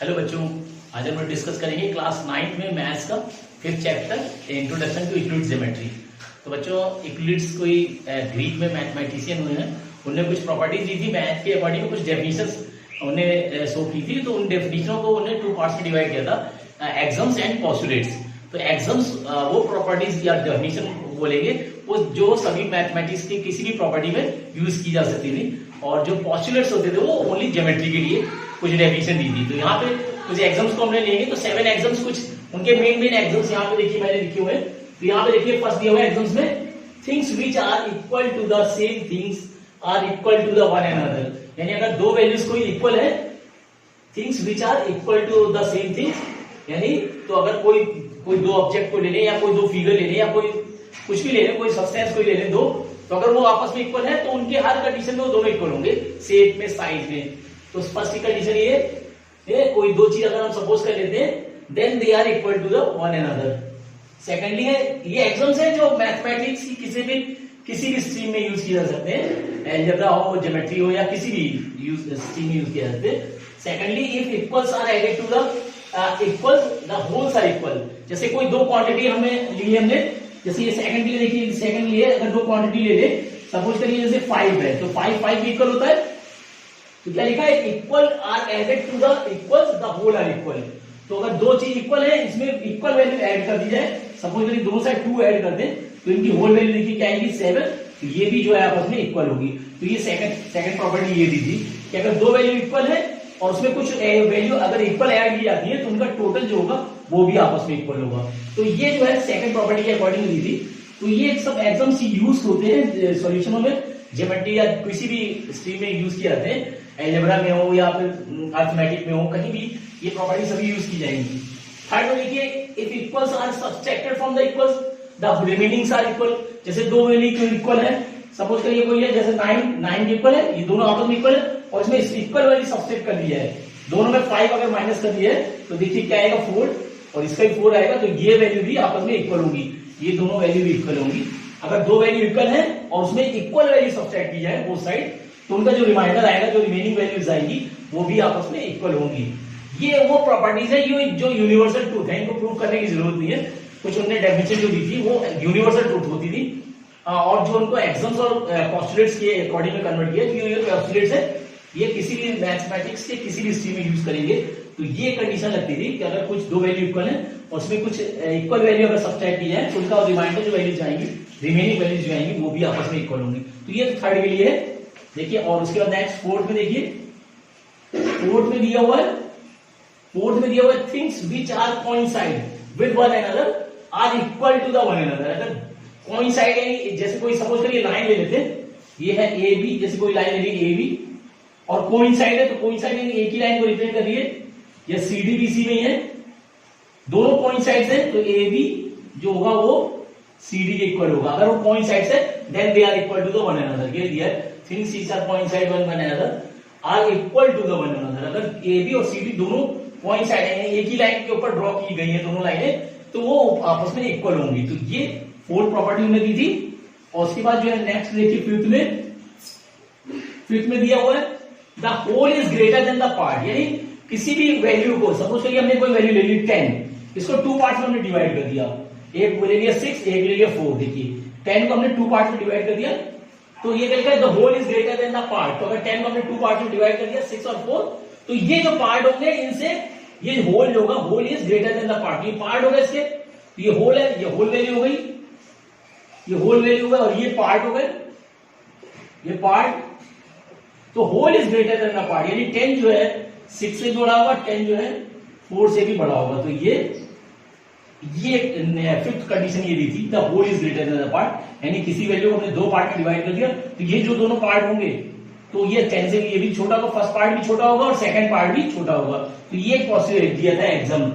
Hello बच्चों, आज हम लोग डिस्कस करेंगे क्लास 9 में मैथ्स का 5th chapter introduction to Euclid's geometry. तो बच्चों, यूक्लिड्स कोई ग्रीक में मैथमेटिशियन हुए हैं, उन्होंने कुछ प्रॉपर्टीज दी थी मैथ के अकॉर्डिंग, कुछ डेफिनेशंस उन्हें शो की थी। तो उन डेफिनेशनों को उन्हें 2 पार्ट्स में डिवाइड किया था, एक्सम्स एंड पोस्टुलेट्स। तो एक्सम्स वो प्रॉपर्टीज या डेफिनेशन बोलेंगे वो जो सभी मैथमेटिक्स की किसी भी प्रॉपर्टी में यूज की जा सकती थी, और जो पोस्टुलेट्स होते थे वो ओनली ज्योमेट्री के लिए कुछ डेफिनेशन दी थी। तो यहाँ पे कुछ एग्जाम्स को हमने लेंगे, तो 7 एग्जाम्स, कुछ उनके मेन एग्जाम्स यहाँ पे देखिए मैंने लिखे हुए हैं। तो यहाँ पे देखिए फर्स्ट दिया हुआ है एग्जाम्स में, things which are equal to the same things are equal to the one another. यानी अगर दो वैल्यूज कोई इक्वल है, things which are equal to the same things, यानी तो अगर कोई दो ऑब्जेक्ट को ले लें या कोई दो फिगर ले लें या कोई कुछ भी ले लें, कोई सब्सटेंस कोई ले लें दो, तो अगर वो आपस में इक्वल है तो उनके हर कंडीशन में वो दोनों इक्वल होंगे, शेप में, साइज में। तो फर्स्ट की कंडीशन ये कोई दो चीज अगर हम सपोज कर लेते हैं, then they are equal to the one another. Secondly है, ये एग्जाम्स है जो मैथमेटिक्स की किसी भी स्ट्रीम में यूज किए जा सकते हैं, अलजेब्रा हो, ज्योमेट्री हो, या किसी भी स्ट्रीम में यूज किया जा सकते हैं। Secondly, if equals are added to the equals, the wholes are equal. जैसे कोई दो क्वांटिटी हमें ली हमने, जैसे ये सेकंड के लिए देखिए, सेकंड लिए अगर दो क्वांटिटी ले ले, सपोज करिए जैसे 5 है, तो 5 इक्वल होता है, तो क्या लिखा है, equal are added to the equals, the whole are equal. तो अगर दो चीज इक्वल है, इसमें इक्वल वैल्यू ऐड कर दी जाए, सपोज करिए दोनों साइड 2 ऐड कर दें, तो इनकी होल वैल्यू देखिए क्या आएगी, 7। तो ये भी जो है आपस में इक्वल होगी। तो ये सेकंड प्रॉपर्टी ये दी थी कि अगर दो वैल्यू इक्वल है और उसमें कुछ वैल्यू अगर इक्वल ऐड की जाती है, तो उनका टोटल जो होगा वो भी आपस में इक्वल होगा। तो ये जो है सेकंड प्रॉपर्टी के अकॉर्डिंग दी थी। तो ये सब एग्जाम्स यूज होते हैं सॉल्यूशनों में, ज्योमेट्री या किसी भी स्ट्रीम में यूज किए जाते हैं, अलजेब्रा में हो या फिर अरिथमेटिक में हो, कहीं भी ये प्रॉपर्टी सभी यूज की जाएंगी। थर्ड में देखिए, if equals are subtracted from the equals, the remainings are equal. जैसे दो वैल्यू इक्वल है, सपोज करिए कोई है जैसे 9 इक्वल है, ये दोनों आपस में इक्वल है, और इसमें इक्वल वैल्यू सब्ट्रैक्ट कर दिया है, दोनों में 5 अगर माइनस कर दिया है, तो देखिए क्या आएगा, 4, और इसका भी 4 आएगा। तो ये वैल्यू भी आपस में इक्वल होगी, ये दोनों वैल्यू भी इक्वल होंगी। अगर दो वैल्यू इक्वल है और उसमें इक्वल वैल्यू सब्ट्रैक्ट की जाए बोथ साइड, तो उनका जो रिमाइंडर आएगा, जो रिमेनिंग वैल्यूज आएगी, वो भी आपस में इक्वल होंगी। ये वो प्रॉपर्टीज है ये जो यूनिवर्सल ट्रूथ है, इनको प्रूव करने की जरूरत नहीं है। कुछ उन्होंने डेफिनेशन जो दी थी वो यूनिवर्सल ट्रूथ होती थी, और जो उनको एग्जाम्स और पोस्टुलेट्स के अकॉर्डिंग में कन्वर्ट किया, ये पोस्टुलेट्स है, ये किसी भी मैथमेटिक्स के किसी भी स्ट्रीम में यूज करेंगे। तो ये कंडीशन लगती थी कि अगर कुछ दो वैल्यू इक्वल है और उसमें कुछ इक्वल वैल्यू अगर सब्ट्रैक्ट की जाए, तो उनका रिमाइंडर जो वैल्यूज आएंगी, रिमेनिंग वैल्यूज जो आएंगी, वो भी आपस में इक्वल होंगी। तो ये थर्ड के लिए है, देखिए। और उसके बाद नेक्स्ट फोर्थ में देखिए, फोर्थ में दिया हुआ है, things which are coincide with one another are equal to the one another. अगर कोइंसाइड यानी जैसे कोई सपोज करिए लाइन ले लेते हैं, ये है ए बी, जैसे कोई लाइन ले ली ए बी, और कोइंसाइड है, तो कोइंसाइड यानी एक ही लाइन को रिप्रेजेंट कर रही है, या सी डी बी सी में है, दोनों कोइंसाइड्स है, तो ए बी जो होगा वो सी डी के इक्वल होगा। अगर वो कोइंसाइड्स है, then they are equal to the one another. ये दिया है, things which are coincide one another are equal to the one another. अगर ए बी और सी डी दोनों कोइंसाइड है, एक ही लाइन के ऊपर ड्रॉ की गई है दोनों लाइनें, तो वो आपस में इक्वल होंगी। तो ये फोर्थ प्रॉपर्टी उन्होंने दी थी। और उसके बाद जो है नेक्स्ट देखिए, फिफ्थ में दिया हुआ है, the whole is greater than the part. यानी किसी भी वैल्यू को, सपोज करिए हमने कोई वैल्यू ले ली 10, इसको 2 पार्ट्स में हमने डिवाइड कर दिया, एक ले लिया 6, एक ले लिया 4। देखिए 10 को हमने 2 पार्ट्स में डिवाइड कर दिया, तो ये लिखा है the whole is greater than the part. तो अगर 10 को हमने 2 पार्ट्स में डिवाइड कर दिया, 6 और 4, तो ये जो पार्ट होंगे इनसे ये होल होगा, whole is greater than the part. ये पार्ट होगा इसके, तो ये होल है, ये होल वैल्यू हो गई, ये होल वैल्यू होगा, और ये पार्ट हो गए, ये पार्ट। तो whole is greater than the part, यानी 10 जो है 6 से बड़ा होगा, 10 जो है 4 से भी बड़ा होगा। तो ये फिफ्थ कंडीशन ये दी थी, the whole is greater than the part, यानी किसी वैल्यू को हमने 2 पार्ट में डिवाइड कर दिया, तो ये जो दोनों पार्ट होंगे, तो ये 10 से ये भी छोटा होगा, फर्स्ट पार्ट भी छोटा होगा और सेकंड पार्ट भी छोटा होगा। तो ये एक पॉसिबिलिटी दिया था एग्जाम।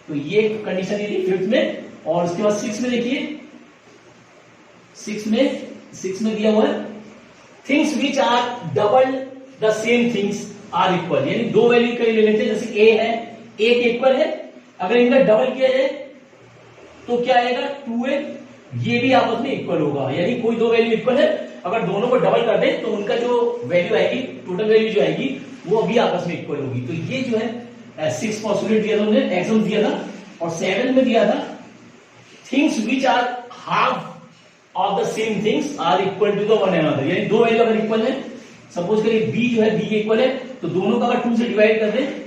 तो ये कंडीशन ये थी फिफ्थ में। और उसके बाद 6 में देखिए, 6 में दिया हुआ है, things which are double the same things are equal. यानी दो वैल्यू कहीं ले लेते हैं, जैसे ए है, ए के इक्वल है, अगर इनका डबल किया जाए तो क्या आएगा, 2a, ये भी आपस में इक्वल होगा। यानी कोई दो वैल्यू इक्वल है, अगर दोनों को डबल कर दें तो उनका जो वैल्यू आएगी, टोटल वैल्यू जो आएगी, वो भी आपस में इक्वल होगी। तो ये जो है 6 पॉस्टुलेट दिया था उन्होंने, एक्सम्स दिया था, और 7 में दिया था things which are half of the same things are equal to the one another, यानी दो वैल्यू अगर इक्वल है, सपोज करिए बी जो है बी के इक्वल है, तो दोनों का अगर 2 से डिवाइड कर दें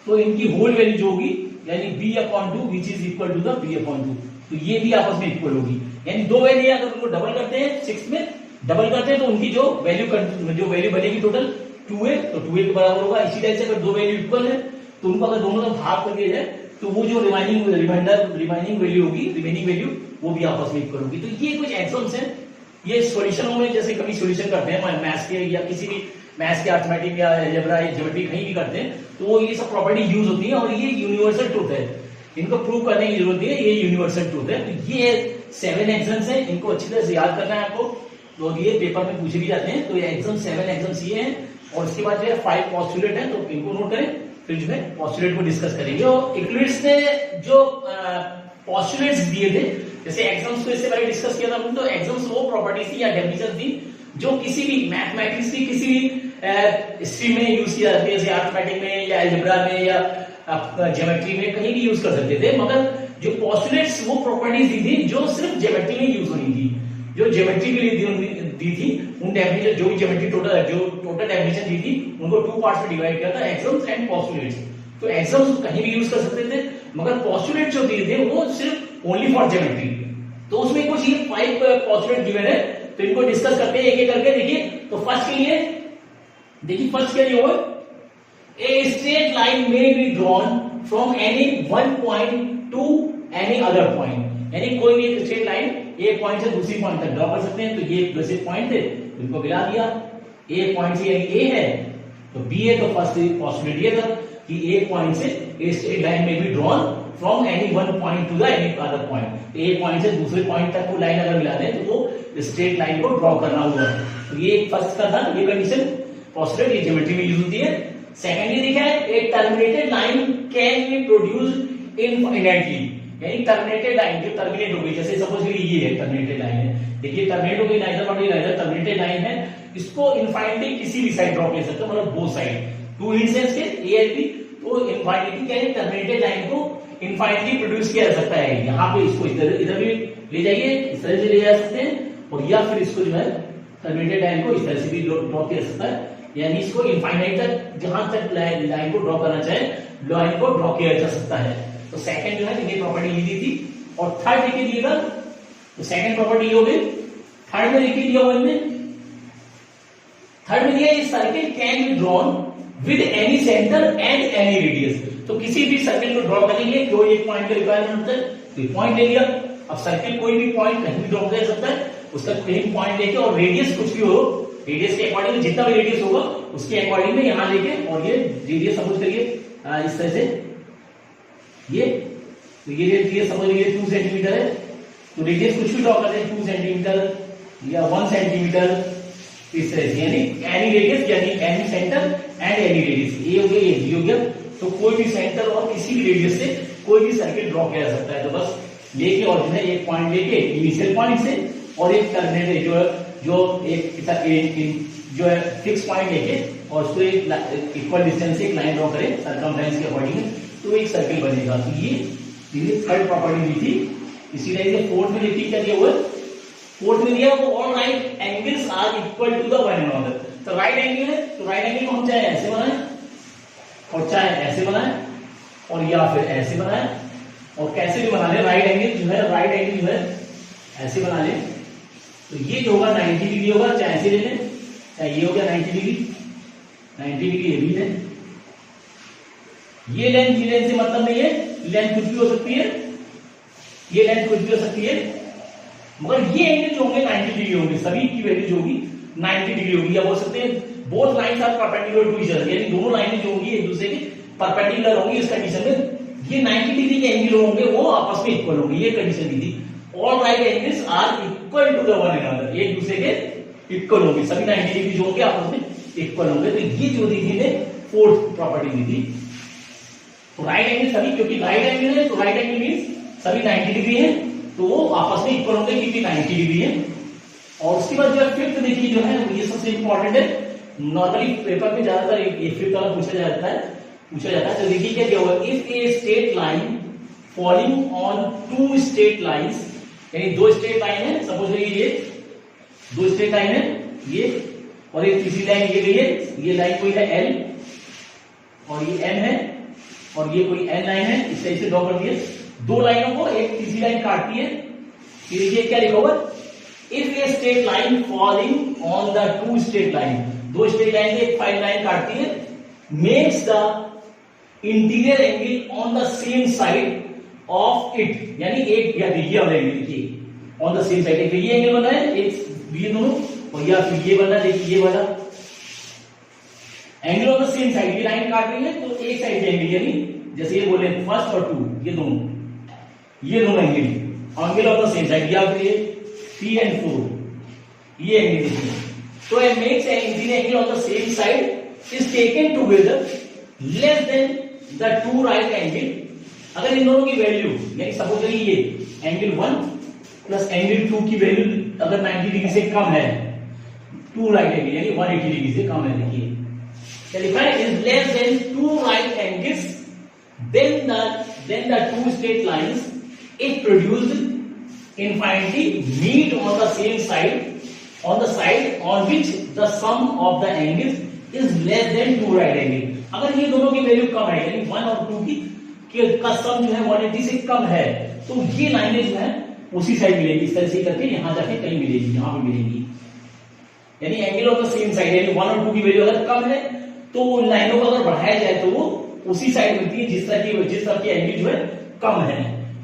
तो इनकी होल वैल्यू जो होगी यानी b/2 which is equal to the b/2, तो ये भी आपस में इक्वल होगी। यानी दो वैल्यू अगर उनको डबल करते हैं 6 में डबल करते हैं तो उनकी जो वैल्यू बनेगी टोटल 2a, तो 2a के बराबर होगा। इसी टाइप से अगर दो वैल्यू इक्वल है तो उनको अगर दोनों का भाग कर दिया जाए तो वो जो रिमाइनिंग वैल्यू होगी, रिमेनिंग वैल्यू वो भी आपस में इक्वल होगी। तो ये कुछ एग्जाम्पल्स हैं, ये सॉल्यूशनों में जैसे कभी सॉल्यूशन करते हैं मैथ्स के या किसी भी मैथ्स के अरिथमेटिक या अलजेब्रा या ज्योमेट्री कहीं भी करते हैं तो ये सब प्रॉपर्टी यूज होती है और ये यूनिवर्सल ट्रूथ है, इनको प्रूव करने की जरूरत नहीं है, ये यूनिवर्सल ट्रूथ है। तो ये 7 एग्जाम्स हैं, इनको अच्छी तरह से याद करना है आपको, तो ये पेपर में पूछे भी जाते हैं। तो ये 7 एग्जाम्स ये हैं, और उसके बाद जो है 5 पॉस्टुलेट है, तो इनको नोट करें, फिर जो है पॉस्टुलेट को डिस्कस करेंगे। और यूक्लिड्स ने जो पॉस्टुलेट्स दिए थे, जैसे एग्जाम्स को इससे पहले डिस्कस किया था, तो एग्जाम्स वो प्रॉपर्टीज थी या डेफिनेशन थी जो किसी भी मैथमेटिक्स की किसी भी स्ट्रीम में यूज किया जाती है, जैसे अरिथमेटिक में या अलजेब्रा में या ज्योमेट्री में कहीं भी यूज कर सकते थे। मगर जो पॉस्टुलेट्स वो प्रॉपर्टीज दी थी जो सिर्फ ज्योमेट्री में यूज होनी थी, जो ज्योमेट्री के लिए दी थी, उन डेफिनेशन जो भी ज्योमेट्री टोटल डेफिनेशन दी थी उनको 2 पार्ट्स में डिवाइड किया था, एक्सम्स एंड पॉस्टुलेट्स। तो एक्सम्स कहीं भी यूज कर सकते थे, मगर पॉस्टुलेट जो दिए थे वो सिर्फ ओनली फॉर ज्योमेट्री। तो उसमें कुछ ये 5 पॉस्टुलेट गिवन है, तो इनको डिस्कस करते हैं एक एक करके। देखिए, तो फर्स्ट के लिए देखिए, फर्स्ट के लिए ए स्ट्रेट लाइन में be drawn from any one point two any other point, यानी कोई भी एक स्ट्रेट लाइन एक पॉइंट से दूसरी पॉइंट तक ड्रॉ कर सकते हैं। तो ये वैसे पॉइंट थे, इनको मिला दिया, ए पॉइंट से यानी ए है तो बी है, तो फर्स्ट पॉसिबिलिटी ये था कि एक पॉइंट से ए स्ट्रेट लाइन में be drawn from any one point two the any other point, एक पॉइंट से दूसरे पॉइंट तक वो लाइन अगर मिला दें तो वो स्ट्रेट लाइन को ड्रॉ करना हुआ। तो ये फर्स्ट का था, ये कंडीशन पॉसिबिलिटी ये ज्योमेट्री में यूज होती है। सेकेंडली देखा है, एक terminated line can be produced infinitely, यानी टर्मिनेटेड लाइन जो टर्मिनेट हो गई, जैसे सपोज ये है टर्मिनेटेड लाइन है, देखिए टर्मिनेट हो गई, नाइदर टर्मिनेटेड लाइन है, इसको इनफाइनाइटली किसी भी साइड ड्रॉ कर सकते हो, मतलब बोथ साइड, टू इंस्टेंस के ए एंड बी। तो इनफाइनाइटली क्या है, टर्मिनेटेड लाइन को इनफाइनाइटली प्रोड्यूस किया जा सकता है। यहाँ पे इसको इधर भी ले जाइए, इस तरह से ले जा सकते हैं, और या फिर इसको जो है टर्मिनेटेड लाइन को इस तरह से भी ड्रॉ किया जा सकता है, यानी इसको इनफाइनाइट तक जहां तक लाइन को ड्रॉ करना चाहे लाइन को ड्रॉ किया जा सकता है। तो सेकंड जो है ये प्रॉपर्टी ली दी थी। और थर्ड देखिए दिएगा, तो सेकंड प्रॉपर्टी हो गई। थर्ड में देखिए दिया हुआ इनमें, थर्ड में दिया circle can be drawn with any centre and any radius. तो किसी भी सर्किल को ड्रॉ करेंगे, कोई एक पॉइंट का रिक्वायरमेंट होता है तो पॉइंट ले लिया। अब सर्किल कोई भी पॉइंट कहीं भी ड्रॉ कर सकता है, उसका कहीं पॉइंट लेके, और रेडियस कुछ भी हो, रेडियस के अकॉर्डिंग जितना भी रेडियस होगा उसके अकॉर्डिंग में यहां लेके, और ये रेडियस सपोज करिए इस तरह से ये, तो ये रेडियस सपोज करिए 2 सेंटीमीटर है, तो रेडियस कुछ भी ड्रॉ करते हैं 2 सेंटीमीटर या 1 सेंटीमीटर इस तरह से, यानी एनी रेडियस, यानी any centre and any radius, ये हो गया, ये बी हो गया। तो कोई भी सेंटर और किसी भी रेडियस से कोई भी सर्किल ड्रॉ किया जा सकता है। तो बस लेके और जो है एक पॉइंट लेके इनिशियल पॉइंट से, और एक टर्मिनेट जो एक जो है फिक्स पॉइंट लेके, और उसको एक इक्वल डिस्टेंस से एक लाइन ड्रॉ करें सर्कमफ्रेंस के अकॉर्डिंग, तो एक सर्किल बनेगा। तो ये थर्ड प्रॉपर्टी दी थी। इसी तरह से फोर्थ में देखिए क्या दिया हुआ है, फोर्थ में दिया वो all right angles are equal to the one another. तो राइट एंगल है, तो राइट एंगल को हम चाहे ऐसे बनाए और चाहे ऐसे बनाए और या फिर ऐसे बनाए, और कैसे भी बना ले, राइट एंगल जो है, राइट एंगल जो है ऐसे बना ले, तो ये जो होगा 90 डिग्री होगा, चाहे ऐसे ले लें, चाहे ये हो गया 90 डिग्री, 90 डिग्री ये भी है। ये लेंथ से मतलब नहीं है, लेंथ कुछ भी हो सकती है, ये लेंथ कुछ भी हो सकती है, मगर ये एंगल जो होंगे 90 डिग्री होंगे, सभी की वैल्यू जो होगी 90 डिग्री होगी। या बोल सकते हैं both lines are perpendicular to each other, यानी दोनों लाइनें जो होंगी एक दूसरे के परपेंडिकुलर होंगी। इस कंडीशन में ये 90 डिग्री के एंगल होंगे वो आपस में इक्वल होंगे, ये कंडीशन दी थी। All right angles are equal to the one another, एक दूसरे के इक्वल होंगे, सभी 90 डिग्री जो होंगे आपस में इक्वल होंगे। तो ये जो दी थी ने फोर्थ प्रॉपर्टी दी थी। तो राइट एंगल सभी, क्योंकि राइट एंगल है तो राइट एंगल मींस सभी 90 डिग्री है, तो वो आपस में इक्वल होंगे क्योंकि 90 डिग्री है। और उसके बाद जो फिफ्थ देखिए जो है ये सबसे इंपॉर्टेंट है, नॉर्मली पेपर में ज्यादातर ये फिफ्थ वाला पूछा जाता है। पूछा जाता है। तो देखिए क्या क्या होगा, if a straight line falling on two straight lines, यानी दो स्ट्रेट लाइन है, सपोज ये दो स्ट्रेट लाइन है ये, और एक तीसरी लाइन ये गई है, ये लाइन कोई है एल और ये एम है, और ये कोई एन लाइन है, इस तरह से ड्रॉ कर दिए। दो लाइनों को एक तीसरी लाइन काटती है। ये देखिए क्या लिखा होगा, if a straight line falling on the two straight line, दो स्ट्रेट लाइन से एक फाइन लाइन काटती है, makes the interior angle on the same side of it, यानी एक या ये वाला एंगल देखिए ऑन द सेम साइड, एक ये एंगल बना है, एक ये दोनों, और या फिर ये बना, देखिए ये वाला angle on the same side, ये लाइन काट रही है तो एक साइड के एंगल, यानी जैसे ये बोले फर्स्ट और टू, ये दोनों angle on the same side, या फिर ये 3 and 4 ये एंगल देखिए। तो it makes an interior angle on the same side is taken together less than the to right angle. अगर इन दोनों की वैल्यू, यानी सपोज करिए ये एंगल 1 प्लस एंगल 2 की वैल्यू अगर 90 डिग्री से कम है, टू राइट एंगल यानी 180 डिग्री से कम है, देखिए क्या लिखा है, is less than two right angles then the two straight lines if produced infinity meet on the same side, on the side on which the sum of the angles is less than two right angle। अगर ये दोनों की value कम है, यानी 1 और 2 का सम जो है 180 से कम है, तो ये लाइनें जो है उसी साइड मिलेगी, इस तरह से करके यहां जाके कहीं मिलेगी, यहां पे मिलेगी, यानी angle of the same side, यानी 1 और 2 की वैल्यू अगर कम है तो उन लाइनों को अगर बढ़ाया जाए तो वो उसी साइड मिलती है जिस तरह की एंगल जो है कम है।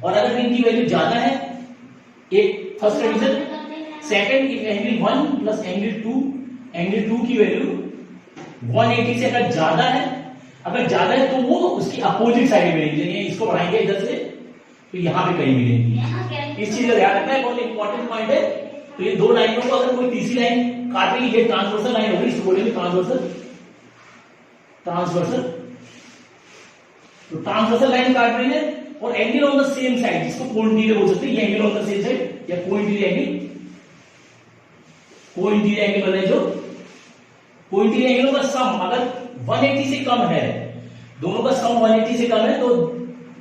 और अगर इनकी वैल्यू ज्यादा है, एक first condition, second if angle 1 plus angle 2 की वैल्यू 180 से अगर ज्यादा है तो वो उसकी अपोजिट साइड मिलेगी, यानी इसको बढ़ाएंगे इधर से तो यहां पे कहीं मिलेगी। इस चीज का ध्यान रखना है, बहुत इंपॉर्टेंट पॉइंट है। तो ये दो लाइनों को अगर कोई तीसरी लाइन काट रही है, ट्रांसवर्सल लाइन होगी, इसको बोलेंगे ट्रांसवर्सल। तो ट्रांसवर्सल लाइन काट रही है और angle on the same side, जिसको कोइंटिरियर बोल सकते हैं, ये angle on the same side या कोइंटिरियर एंगल बने, जो कोइंटिरियर एंगलों का सम अगर 180 से कम है, दोनों का सम 180 से कम है, तो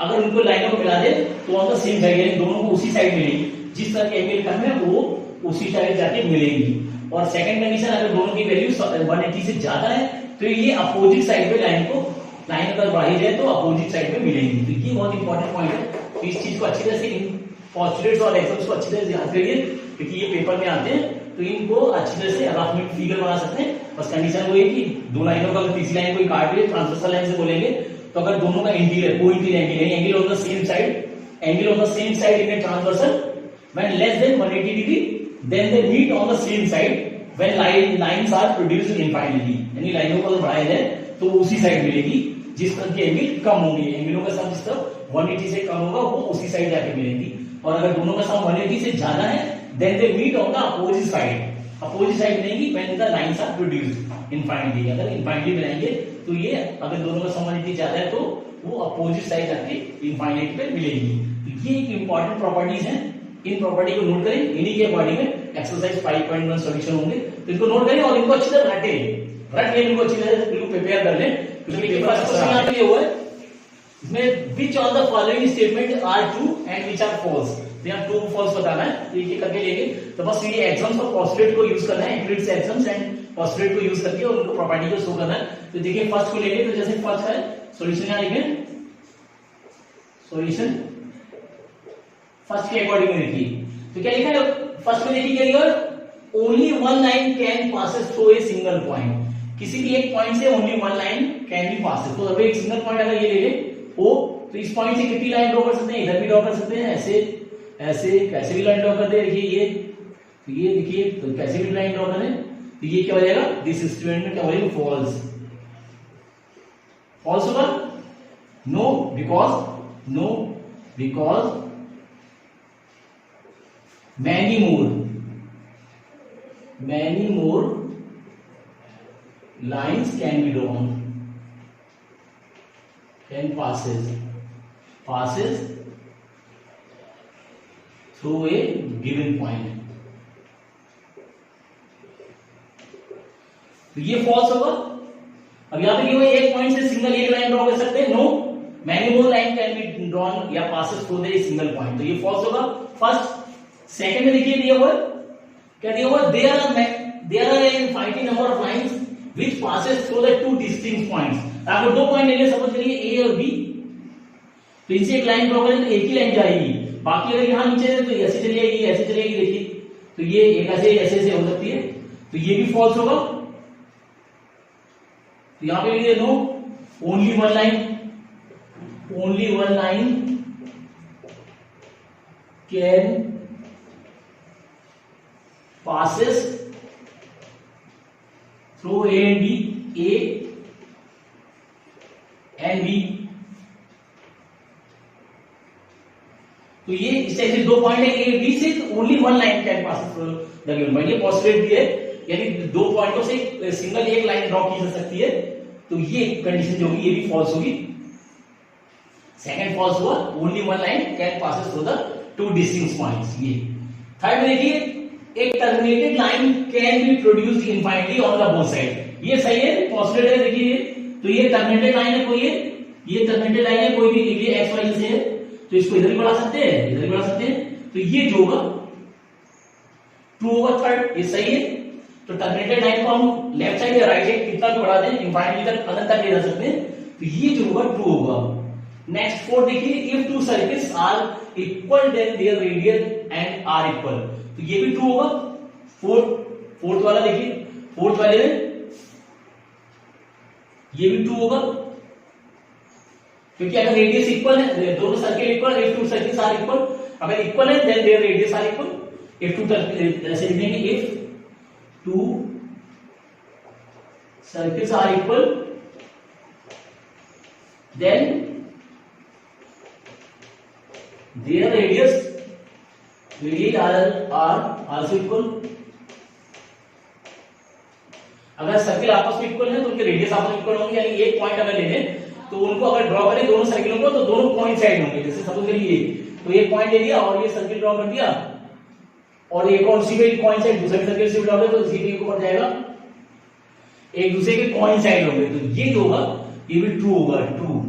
अगर उनको लाइनों को मिला दे तो ऑन द सेम साइड, यानी दोनों को उसी साइड मिलेगी, जिस तरह के एंगल कम है वो उसी साइड जाके मिलेंगी। और सेकंड कंडीशन, अगर दोनों की वैल्यू 180 से ज्यादा है तो ये अपोजिट साइड पे लाइन अगर बढ़ाई जाए तो अपोजिट साइड पे मिलेंगी। तो ये बहुत इंपॉर्टेंट पॉइंट है। तो इस चीज को अच्छी तरह से, इन पोस्टुलेट्स और एग्जाम्स को अच्छी तरह से याद करिए, क्योंकि ये पेपर में आते हैं, तो इनको अच्छी तरह से रफ में फिगर बना सकते हैं। बस कंडीशन वो है कि दो लाइनों का अगर तीसरी लाइन कोई काट रही है, ट्रांसवर्सल लाइन से बोलेंगे, तो अगर दोनों का interior co-interior angle on the same side in a transversal when less than 180 degree, then they meet on the same side when lines are produced infinitely, यानी लाइनों को अगर बढ़ाया जाए तो उसी साइड मिलेगी जिस तरह के एंगल कम होंगे, एंगलों का सम जिस तरह 180 से कम होगा वो उसी साइड जाके मिलेंगी। और अगर दोनों का सम 180 से ज्यादा है, then they meet on the opposite side मिलेंगी when the lines are produced infinitely. अगर इनफाइनाइटली बनाएंगे तो ये, अगर दोनों का सम 180 ज्यादा है तो वो अपोजिट साइड जाके इनफाइनाइट पे मिलेगी। तो ये एक इंपॉर्टेंट प्रॉपर्टीज है, इन प्रॉपर्टी को नोट करें, इन्हीं के अकॉर्डिंग एक्सरसाइज 5.1 सॉल्यूशन होंगे, तो इनको नोट करें और इनको अच्छी तरह रट लें, इनको अच्छी तरह से बिल्कुल प्रिपेयर कर लें, क्योंकि पेपर यहाँ पे हुआ है, इसमें which all the following statement are true and which are false, तो यहाँ ट्रू फॉल्स बताना है, तो ये करके लेंगे। तो बस ये एग्जाम्स और पोस्टुलेट को यूज करना है, यूनिट्स एग्जाम्स एंड पोस्टुलेट को यूज करके और उनको प्रॉपर्टी को शो करना है। तो देखिए फर्स्ट को लेंगे, तो जैसे फर्स्ट है सॉल्यूशन, यहाँ लिखें सॉल्यूशन फर्स्ट के अकॉर्डिंग देखिए, तो क्या लिखा है फर्स्ट में, देखिए क्या लिखा, only one line can passes through a single point, किसी भी एक पॉइंट से only one line can B passes. तो अगर एक सिंगल पॉइंट अगर ये ले ले ओ, तो इस पॉइंट से कितनी लाइन ड्रॉ कर सकते हैं, इधर भी ड्रॉ कर सकते हैं, ऐसे कैसे भी लाइन ड्रॉ कर दे, देखिए ये, तो ये देखिए, तो कैसे भी लाइन ड्रॉ करें, तो ये क्या हो जाएगा, दिस स्टेटमेंट में क्या हो जाएगा, फॉल्स होगा। No because many more lines can be drawn, passes through a given point, तो ये फॉल्स होगा। अब यहाँ पे क्यों एक पॉइंट से सिंगल एक लाइन ड्रॉ कर सकते हैं? No, many more line can be drawn या passes through the single point, तो ये फॉल्स होगा फर्स्ट। सेकंड में देखिए दिया हुआ क्या दिया हुआ, there are an infinite number of lines which passes through the two distinct points. आपको दो पॉइंट ले लिए, सपोज करिए ए और बी, तो इनसे एक लाइन ड्रॉ करें तो एक ही लाइन जाएगी, बाकी अगर यहाँ नीचे है तो ऐसे चली जाएगी ऐसे चलेगी, देखिए तो ये एक ऐसे ऐसे हो सकती है, तो ये भी फॉल्स होगा। तो यहां पे लिखिए no, only one line can passes through A and B, A and B। तो ये इस टाइप से दो पॉइंट है ए बी से, तो only one line can pass through the given point, ये पॉसिबिलिटी है, यानी दो पॉइंटों से सिंगल एक लाइन ड्रॉ की जा सकती है, तो ये कंडीशन जो होगी ये भी फॉल्स होगी। सेकंड फॉल्स हुआ, only one line can pass through the two distinct points. ये थर्ड में देखिए, एक terminated line can be produced infinitely on the both side, ये सही है, पॉसिबल है। देखिए तो ये टर्मिनेटेड लाइन है, कोई ये टर्मिनेटेड लाइन है, कोई भी ये एक्स वाई से है, तो इसको इधर भी बढ़ा सकते हैं, इधर भी बढ़ा सकते हैं, तो ये जो होगा ट्रू होगा थर्ड, ये सही है। तो टर्मिनेटेड लाइन को हम लेफ्ट साइड या राइट साइड कितना भी बढ़ा दें, इनफाइनाइटली तक अनंत तक ले जा सकते हैं, तो ये जो होगा ट्रू होगा। नेक्स्ट फोर्थ देखिए, if two circles are equal then their radius and are equal, तो ये भी ट्रू होगा। फोर्थ वाला देखिए, फोर्थ वाले में ये भी ट्रू होगा, क्योंकि अगर रेडियस इक्वल है, दोनों circle equal, if two circles are equal, अगर इक्वल है then their radius are equal. If two ऐसे लिखेंगे, if two circles are equal then their radius are also equal. अगर सर्किल आपस में इक्वल है तो उनके रेडियस आपस में इक्वल होंगे, यानी एक पॉइंट अगर ले लें तो उनको अगर ड्रॉ करें दोनों सर्किलों को, तो दोनों पॉइंट साइड होंगे। जैसे सपोज करिए तो एक पॉइंट ले लिया और ये सर्किल ड्रॉ कर दिया, और एक और उसी के पॉइंट साइड दूसरे सर्किल से ड्रॉ करें तो उसी के ऊपर जाएगा, एक दूसरे के पॉइंट साइड होंगे, तो ये जो होगा ये भी ट्रू होगा, ट्रू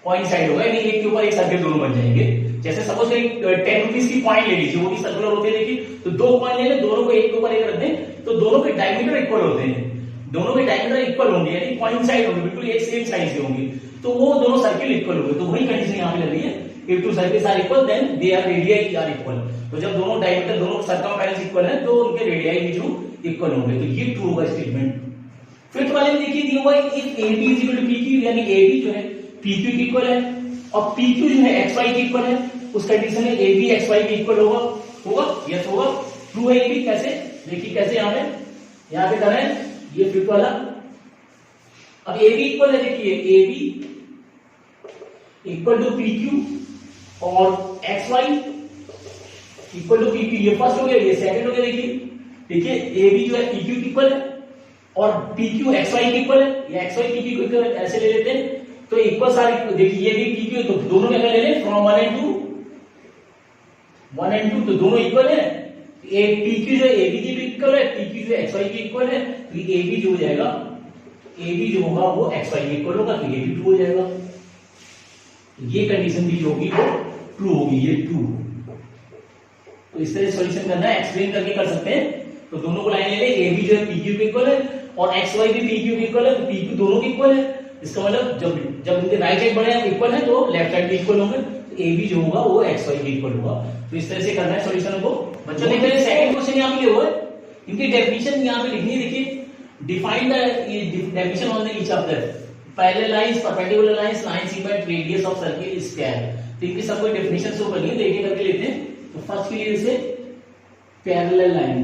पॉइंट साइड होगा, यानी एक के ऊपर एक सर्किल दोनों बन जाएंगे। जैसे सपोज करिए 10 रुपीज की कॉइन ले लीजिए, वो भी सर्कुलर होते हैं, देखिए तो दो कॉइन ले लें, दोनों को एक के ऊपर एक रख दें, तो दोनों के डायमीटर इक्वल होते हैं, दोनों के डायमीटर इक्वल होंगे, यानी पॉइंट साइड होंगे, बिल्कुल एक सेम साइज के होंगे, तो वो दोनों सर्किल इक्वल होंगे। तो वही कंडीशन यहाँ पे लग रही है, if two circles are equal then their radii are equal. तो जब दोनों डायमीटर, दोनों सर्कमफेरेंस इक्वल है, तो उनके रेडियाई भी जो इक्वल होंगे, तो ये ट्रू होगा स्टेटमेंट। फिफ्थ वाले में देखिए दिया हुआ है, if AB is equal to PQ, यानी AB जो है PQ के इक्वल है, और PQ जो है XY के इक्वल है, उस कंडीशन में AB XY के इक्वल होगा, यस होगा, ट्रू है। ये भी कैसे, देखिए कैसे, यहाँ पे करें ये फिफ्थ वाला। अब AB इक्वल है, देखिए AB इक्वल टू PQ और XY इक्वल टू PQ, ये फर्स्ट हो गया, ये सेकंड हो गया। देखिए AB जो है PQ के इक्वल है और PQ XY के इक्वल है, या XY PQ को इक्वल, ऐसे ले लेते हैं, तो इक्वल सारे, देखिए ये भी PQ, तो दोनों में अगर ले लें फ्रॉम 1 and 2, तो दोनों इक्वल है। PQ जो है AB की भी इक्वल है, PQ जो है XY की इक्वल है, तो AB जो हो जाएगा, AB जो होगा वो XY के इक्वल होगा, तो ये भी ट्रू हो जाएगा। ये कंडीशन भी जो होगी वो ट्रू होगी, ये ट्रू। तो इस तरह सॉल्यूशन करना है, एक्सप्लेन करके कर सकते हैं। तो दोनों को लाइन ले ले, AB जो है PQ के इक्वल है और XY भी PQ के इक्वल है, तो PQ दोनों के इक्वल है। इसका मतलब जब इनके राइट साइड बड़े इक्वल है तो लेफ्ट साइड भी इक्वल होंगे, तो AB जो होगा वो XY के इक्वल होगा। तो इस तरह से करना है सॉल्यूशन को। बच्चों ने पहले सेकंड क्वेश्चन यहाँ पे हुआ है, इनकी डेफिनेशन यहाँ पे लिखनी है। देखिए define the definition on each of the parallel lines, perpendicular lines, line segment, radius of circle, square. तो इनकी सबको डेफिनेशन शो करनी है, देखिए करके लेते हैं। तो फर्स्ट के लिए जैसे पैरेलल लाइन,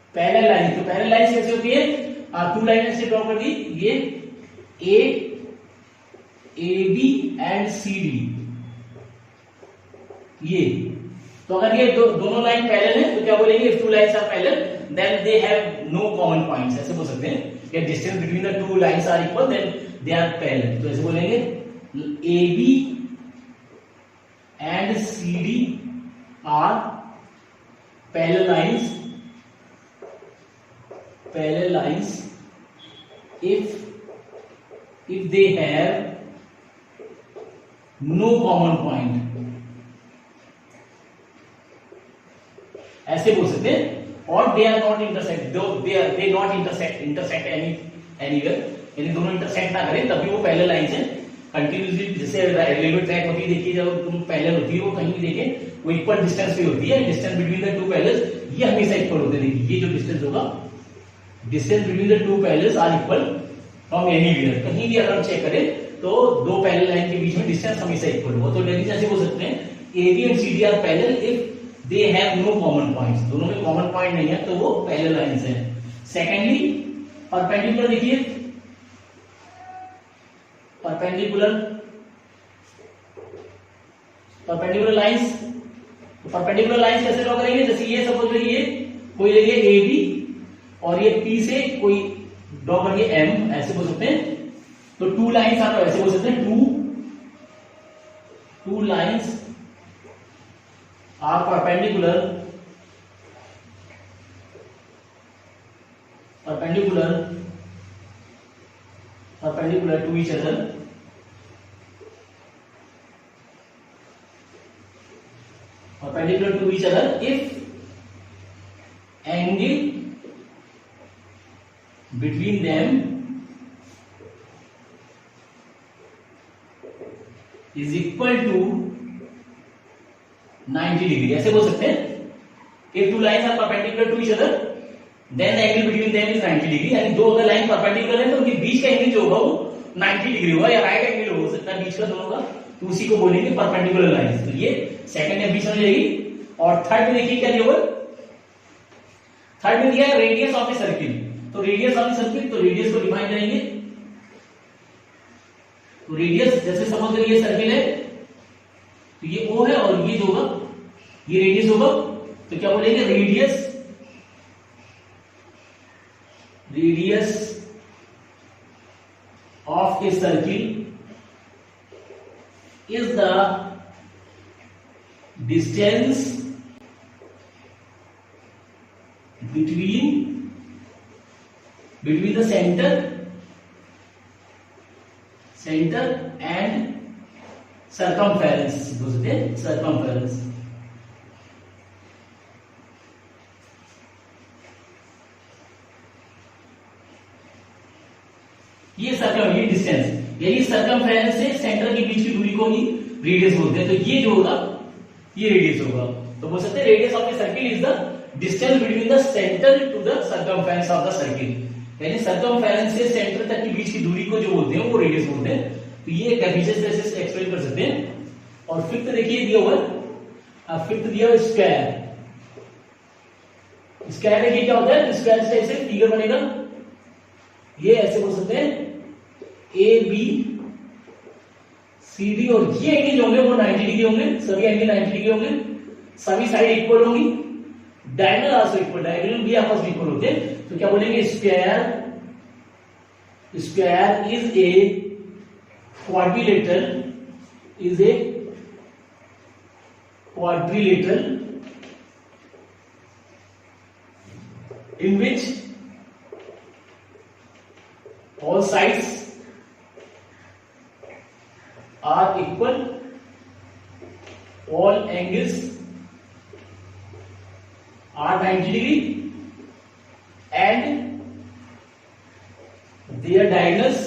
तो पैरेलल लाइन कैसे होती है, टू लाइन से ड्रॉ कर दी, ये AB एंड CD, ये तो अगर ये दोनों लाइन पैरेलल है तो क्या बोलेंगे, if two lines are parallel then they have no common points, ऐसे बोल सकते हैं। या distance between the two lines are equal then they are parallel, तो ऐसे बोलेंगे AB and CD are parallel lines if they have no common point, ऐसे बोल सकते हैं। और they are not intersect, they not intersect anywhere, यानी दोनों इंटरसेक्ट ना करें तभी वो पैरेलल लाइंस है। कंटिन्यूसली जैसे रेलवे ट्रैक होती है, देखिए जब तुम पैरेलल होती है वो कहीं भी देखें वो इक्वल डिस्टेंस पे होती है। Distance between the two parallels ये हमेशा इक्वल होते हैं। देखिए ये जो डिस्टेंस होगा, distance between the two parallels are equal from anywhere. कहीं भी अगर हम चेक करें तो दो पैरेलल लाइन के बीच में डिस्टेंस हमेशा इक्वल होगा। तो डेफिनेशन ऐसे बोल सकते हैं AB and CD are parallel if they have no common points, दोनों में कॉमन पॉइंट नहीं है तो वो पैरेलल लाइंस हैं। सेकेंडली परपेंडिकुलर, देखिए परपेंडिकुलर लाइंस, परपेंडिकुलर लाइंस कैसे ड्रॉ करेंगे? जैसे ये सपोज करिए कोई ले ए बी और ये पी से कोई ड्रॉ करिए एम, ऐसे बोल सकते हैं। तो टू लाइंस आप ऐसे बोल सकते हैं two lines are perpendicular to each other if angle between them is equal to 90 degree, ऐसे बोल सकते हैं। if two lines are perpendicular to each other then the angle between them is 90 degree, यानी दो अगर लाइन परपेंडिकुलर है तो उनके बीच का एंगल जो होगा वो 90 डिग्री होगा या राइट एंगल हो सकता है बीच का दोनों का, तो उसी को बोलेंगे परपेंडिकुलर लाइंस। तो ये सेकंड डेफिनेशन हो जाएगी। और थर्ड में देखिए क्या दिया हुआ, थर्ड में दिया है रेडियस ऑफ ए सर्किल। तो रेडियस ऑफ ए सर्किल, तो रेडियस को डिफाइन करेंगे। तो रेडियस जैसे समझ करिए सर्किल है तो ये ओ है और ये जो होगा ये रेडियस होगा। तो क्या बोलेंगे radius of a circle is the distance between the center and circumference, circumference। ये सर्कम, ये डिस्टेंस, यानी सर्कमफ्रेंस से सेंटर के बीच की दूरी को ही रेडियस बोलते हैं। तो ये जो होगा ये रेडियस होगा। तो बोल सकते हैं radius of a circle is the distance between the centre to the circumference of the circle, यानी सर्कमफ्रेंस से सेंटर तक के बीच की दूरी को जो बोलते हैं वो रेडियस बोलते हैं। तो ये डेफिनेशन से एक्सप्लेन कर सकते हैं। और फिफ्थ देखिए दिया हुआ, फिफ्थ दिया हुआ स्क्वायर। स्क्वायर देखिए क्या होता है, स्क्वायर से ऐसे फिगर बनेगा, ये ऐसे बोल सकते हैं ए बी सी डी, और ये एंगल जो होंगे वो 90 डिग्री होंगे, सभी एंगल 90 डिग्री होंगे, सभी साइड इक्वल होंगी, डायगोनल आल्सो इक्वल, डायगोनल भी आपस में इक्वल होते हैं। तो क्या बोलेंगे square is a quadrilateral in which all sides are equal, all angles are 90 degree and their diagonals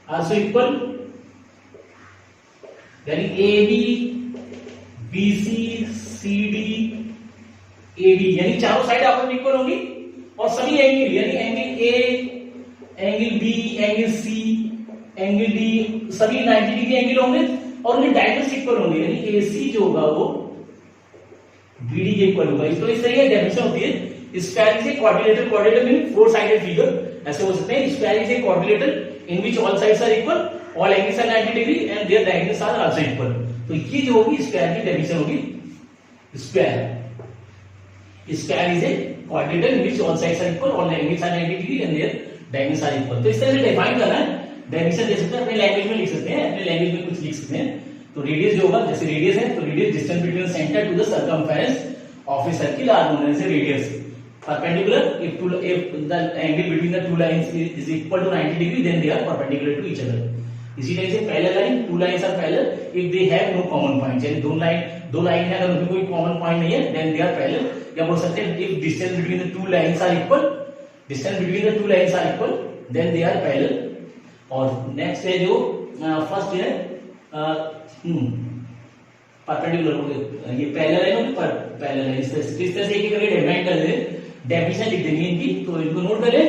also equal, यानी AB BC CD AD, यानी चारों साइड आपस में इक्वल होंगी और सभी एंगल यानी angle A, angle B, angle C, angle D सभी 90 डिग्री एंगल होंगे और उनके डायगोनल्स इक्वल होंगे, यानी AC जो होगा वो BD के इक्वल होगा। तो इस तरह की डेफिनेशन होती है। Square is a quadrilateral, quadrilateral mean four sided figure, ऐसे हो सकते हैं। Square is a quadrilateral in which all sides are equal, all angles are 90 degree and their diagonals are also equal. तो ये जो होगी स्क्वायर की डेफिनेशन होगी। Square is a quadrilateral in which all sides are equal, all angles are 90 degree and their diagonals are equal। तो इस तरह से डिफाइन करना है, डेफिनेशन दे सकते हैं, अपने लैंग्वेज में लिख सकते हैं, अपने लैंग्वेज में कुछ लिख सकते हैं। तो रेडियस जो होगा, जैसे रेडियस है तो radius distance between centre to the circumference of a circle are known as radius. Perpendicular, if the angle between the two lines is equal to 90 degree, then they are perpendicular to each other. इसी तरह से parallel line, two lines are parallel if they have no common point, यानी दो line है, अगर उनमें कोई common point नहीं है, then they are parallel। या बोल सकते हैं if distance between the two lines are equal, distance between the two lines are equal, then they are parallel। और नेक्स्ट है जो फर्स्ट है परपेंडिकुलर हो गए, ये पैरेलल है ना, पैरेलल है। इस तरह से एक एक करके डिफाइन कर दे, डेफिनेशन लिख देंगे इनकी, तो इनको नोट करें।